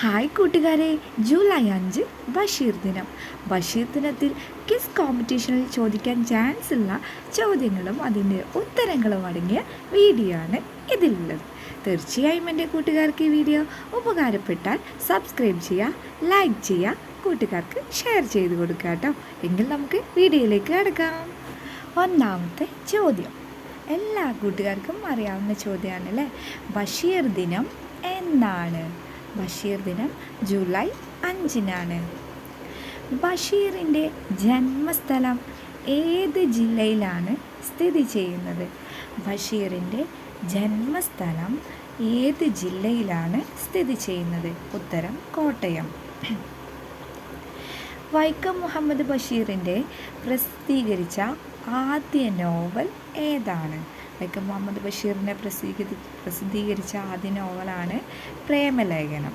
Hi കൂട്ടുകാരെ, July 5 Basheer ദിനം. ബഷീർ ദിനത്തിൽ ക്വിസ് കോമ്പറ്റീഷനിൽ ചോദിക്കാൻ ചാൻസ് ഉള്ള ചോദ്യങ്ങളും അതിൻ്റെ ഉത്തരങ്ങളും അടങ്ങിയ വീഡിയോ ആണ് ഇതിലുള്ളത്. തീർച്ചയായും എൻ്റെ കൂട്ടുകാർക്ക് ഈ വീഡിയോ ഉപകാരപ്പെട്ടാൽ സബ്സ്ക്രൈബ് ചെയ്യുക, ലൈക്ക് ചെയ്യുക, കൂട്ടുകാർക്ക് ഷെയർ ചെയ്ത് കൊടുക്കുക കേട്ടോ. എങ്കിൽ നമുക്ക് വീഡിയോയിലേക്ക് കിടക്കാം. ഒന്നാമത്തെ ചോദ്യം എല്ലാ കൂട്ടുകാർക്കും അറിയാവുന്ന ചോദ്യമാണല്ലേ. ബഷീർ ദിനം എന്നാണ്? ബഷീർ ദിനം ജൂലൈ 5-നാണ്. ബഷീറിൻ്റെ ജന്മസ്ഥലം ഏത് ജില്ലയിലാണ് സ്ഥിതി ചെയ്യുന്നത്? ബഷീറിൻ്റെ ജന്മസ്ഥലം ഏത് ജില്ലയിലാണ് സ്ഥിതി ചെയ്യുന്നത്? ഉത്തരം കോട്ടയം. വൈക്കം മുഹമ്മദ് ബഷീറിൻ്റെ പ്രസിദ്ധീകരിച്ച ആദ്യ നോവൽ ഏതാണ്? വൈക്കം മുഹമ്മദ് ബഷീറിനെ പ്രസിദ്ധീകരിച്ച ആദ്യ നോവലാണ് പ്രേമലേഖനം.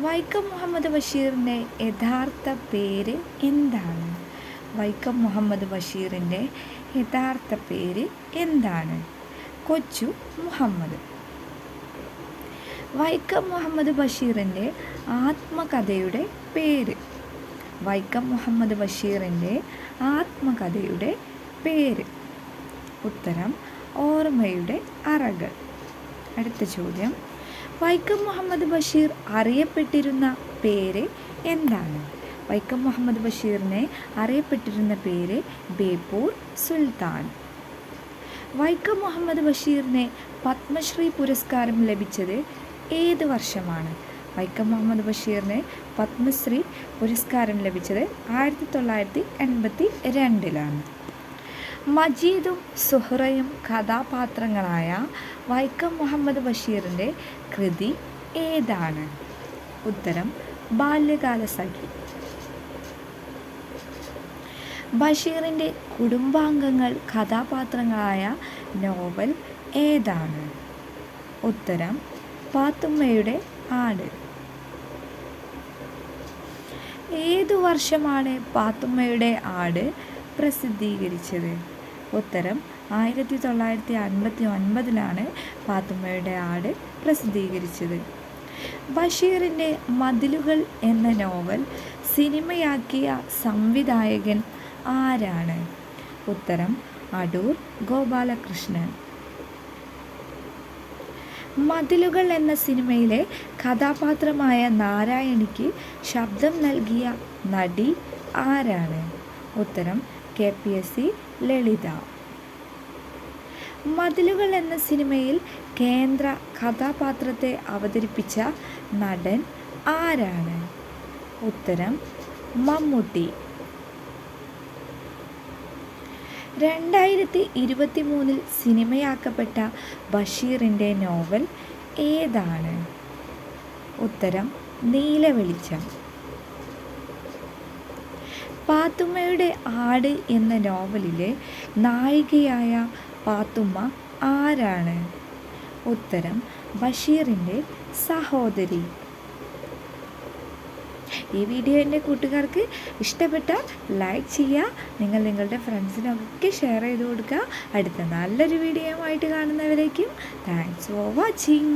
വൈക്കം മുഹമ്മദ് ബഷീറിൻ്റെ യഥാർത്ഥ പേര് എന്താണ്? വൈക്കം മുഹമ്മദ് ബഷീറിൻ്റെ യഥാർത്ഥ പേര് എന്താണ്? കൊച്ചു മുഹമ്മദ്. വൈക്കം മുഹമ്മദ് ബഷീറിൻ്റെ ആത്മകഥയുടെ പേര്? വൈക്കം മുഹമ്മദ് ബഷീറിൻ്റെ ആത്മകഥയുടെ പേര്? ഉത്തരം ഓർമ്മയുടെ അറകൾ. അടുത്ത ചോദ്യം വൈക്കം മുഹമ്മദ് ബഷീർ അറിയപ്പെട്ടിരുന്ന പേര് എന്താണ്? വൈക്കം മുഹമ്മദ് ബഷീറിനെ അറിയപ്പെട്ടിരുന്ന പേര് ബേപ്പൂർ സുൽത്താൻ. വൈക്കം മുഹമ്മദ് ബഷീറിനെ പത്മശ്രീ പുരസ്കാരം ലഭിച്ചത് ഏത് വർഷമാണ്? വൈക്കം മുഹമ്മദ് ബഷീറിന് പത്മശ്രീ പുരസ്കാരം ലഭിച്ചത് 1982-ലാണ്. മജീദും സുഹ്റയും കഥാപാത്രങ്ങളായ വൈക്കം മുഹമ്മദ് ബഷീറിൻ്റെ കൃതി ഏതാണ്? ഉത്തരം ബാല്യകാലസഖി. ബഷീറിൻ്റെ കുടുംബാംഗങ്ങൾ കഥാപാത്രങ്ങളായ നോവൽ ഏതാണ്? ഉത്തരം പാത്തുമ്മയുടെ ആട്. ഏതു വർഷമാണ് പാത്തുമ്മയുടെ ആട് പ്രസിദ്ധീകരിച്ചത്? ഉത്തരം 1959-ലാണ് പാത്തുമ്മയുടെ ആട് പ്രസിദ്ധീകരിച്ചത്. ബഷീറിൻ്റെ മതിലുകൾ എന്ന നോവൽ സിനിമയാക്കിയ സംവിധായകൻ ആരാണ്? ഉത്തരം അടൂർ ഗോപാലകൃഷ്ണൻ. മതിലുകൾ എന്ന സിനിമയിലെ കഥാപാത്രമായ നാരായണിക്ക് ശബ്ദം നൽകിയ നടി ആരാണ്? ഉത്തരം KPSC ലളിത. മതിലുകൾ എന്ന സിനിമയിൽ കേന്ദ്ര കഥാപാത്രത്തെ അവതരിപ്പിച്ച നടൻ ആരാണ്? ഉത്തരം മമ്മൂട്ടി. 2023 സിനിമയാക്കപ്പെട്ട ബഷീറിൻ്റെ നോവൽ ഏതാണ്? ഉത്തരം നീലവെളിച്ചം. പാത്തുമ്മയുടെ ആട് എന്ന നോവലിലെ നായികയായ പാത്തുമ്മ ആരാണ്? ഉത്തരം ബഷീറിൻ്റെ സഹോദരി. ഈ വീഡിയോ എൻ്റെ കൂട്ടുകാർക്ക് ഇഷ്ടപ്പെട്ടാൽ ലൈക്ക് ചെയ്യുക, നിങ്ങളുടെ ഫ്രണ്ട്സിനൊക്കെ ഷെയർ ചെയ്ത് കൊടുക്കുക. അടുത്ത നല്ലൊരു വീഡിയോ ആയിട്ട് കാണുന്നവരേക്കും താങ്ക്സ് ഫോർ വാച്ചിങ്.